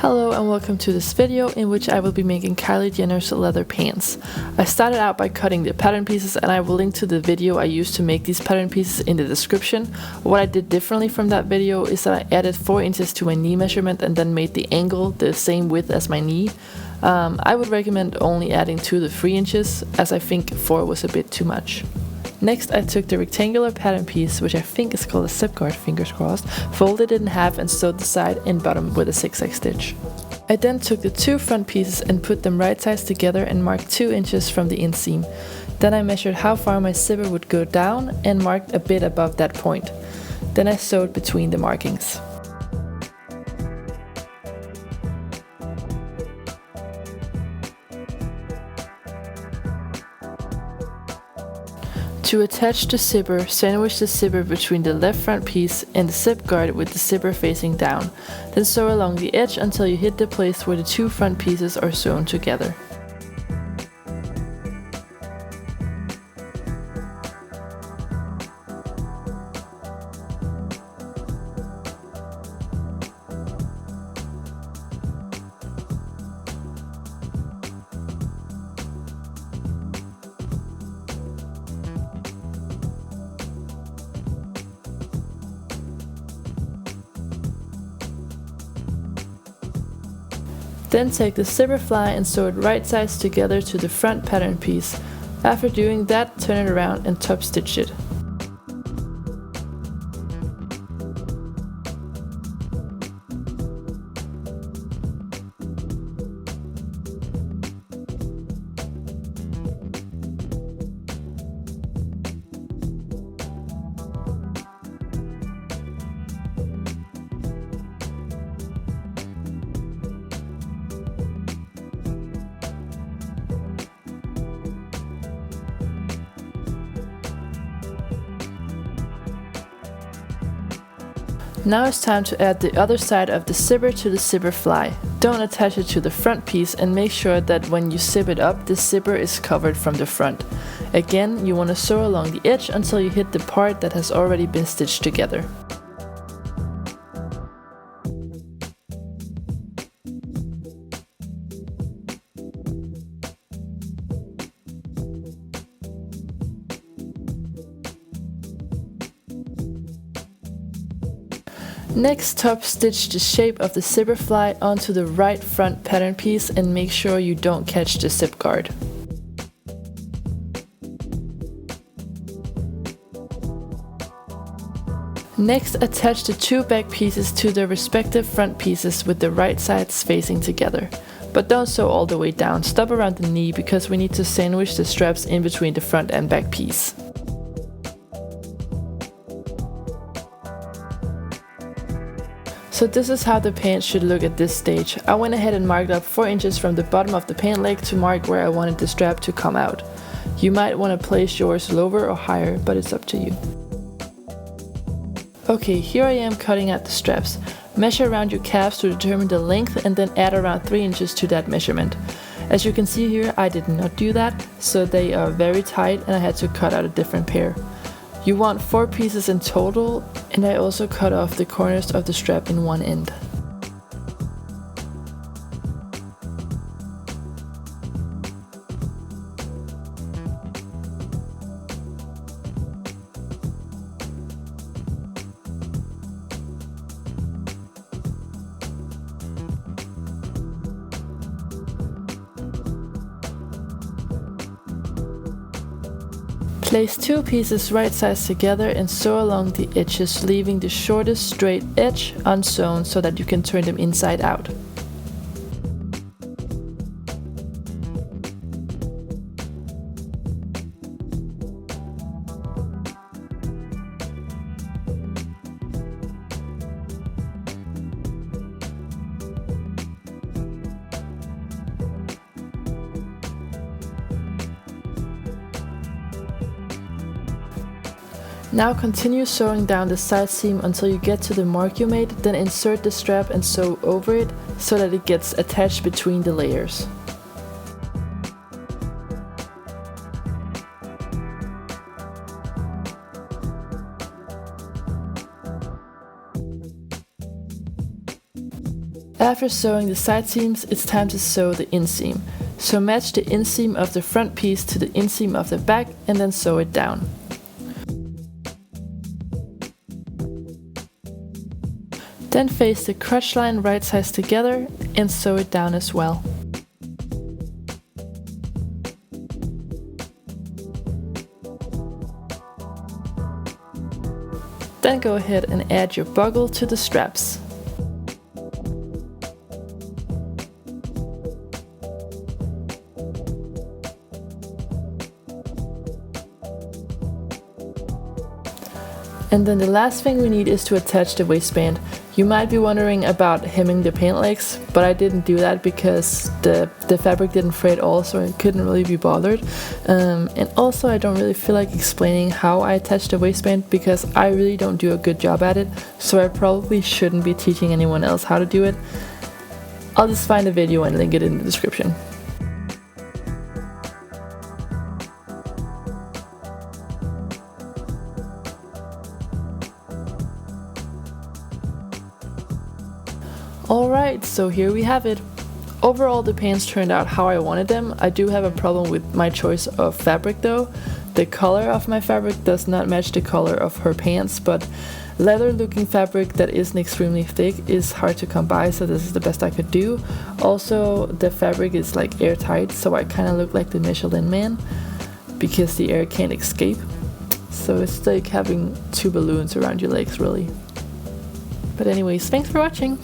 Hello and welcome to this video in which I will be making Kylie Jenner's leather pants. I started out by cutting the pattern pieces and I will link to the video I used to make these pattern pieces in the description. What I did differently from that video is that I added 4 inches to my knee measurement and then made the angle the same width as my knee. I would recommend only adding 2 to 3 inches as I think 4 was a bit too much. Next I took the rectangular pattern piece, which I think is called a zip guard, fingers crossed, folded it in half and sewed the side and bottom with a zigzag stitch. I then took the 2 front pieces and put them right sides together and marked 2 inches from the inseam. Then I measured how far my zipper would go down and marked a bit above that point. Then I sewed between the markings. To attach the zipper, sandwich the zipper between the left front piece and the zip guard with the zipper facing down. Then sew along the edge until you hit the place where the 2 front pieces are sewn together. Then take the zipper fly and sew it right sides together to the front pattern piece. After doing that, turn it around and top stitch it. Now it's time to add the other side of the zipper to the zipper fly. Don't attach it to the front piece and make sure that when you zip it up, the zipper is covered from the front. Again, you want to sew along the edge until you hit the part that has already been stitched together. Next, top stitch the shape of the zipper fly onto the right front pattern piece and make sure you don't catch the zip guard. Next, attach the 2 back pieces to their respective front pieces with the right sides facing together. But don't sew all the way down, stop around the knee because we need to sandwich the straps in between the front and back piece. So this is how the pants should look at this stage. I went ahead and marked up 4 inches from the bottom of the pant leg to mark where I wanted the strap to come out. You might want to place yours lower or higher, but it's up to you. Okay, here I am cutting out the straps. Measure around your calves to determine the length and then add around 3 inches to that measurement. As you can see here, I did not do that, so they are very tight and I had to cut out a different pair. You want 4 pieces in total, and I also cut off the corners of the strap in one end. Place 2 pieces right sides together and sew along the edges, leaving the shortest straight edge unsewn so that you can turn them inside out. Now continue sewing down the side seam until you get to the mark you made, then insert the strap and sew over it so that it gets attached between the layers. After sewing the side seams, it's time to sew the inseam. So match the inseam of the front piece to the inseam of the back and then sew it down. Then face the crotch line right sides together and sew it down as well. Then go ahead and add your buckle to the straps. And then the last thing we need is to attach the waistband. You might be wondering about hemming the pant legs, but I didn't do that because the fabric didn't fray at all, so I couldn't really be bothered. And also I don't really feel like explaining how I attach the waistband because I really don't do a good job at it, so I probably shouldn't be teaching anyone else how to do it. I'll just find a video and link it in the description. Alright, so here we have it. Overall the pants turned out how I wanted them. I do have a problem with my choice of fabric though. The color of my fabric does not match the color of her pants, but leather looking fabric that isn't extremely thick is hard to come by, so this is the best I could do. Also the fabric is like airtight, so I kind of look like the Michelin Man because the air can't escape. So it's like having two balloons around your legs really. But anyways, thanks for watching!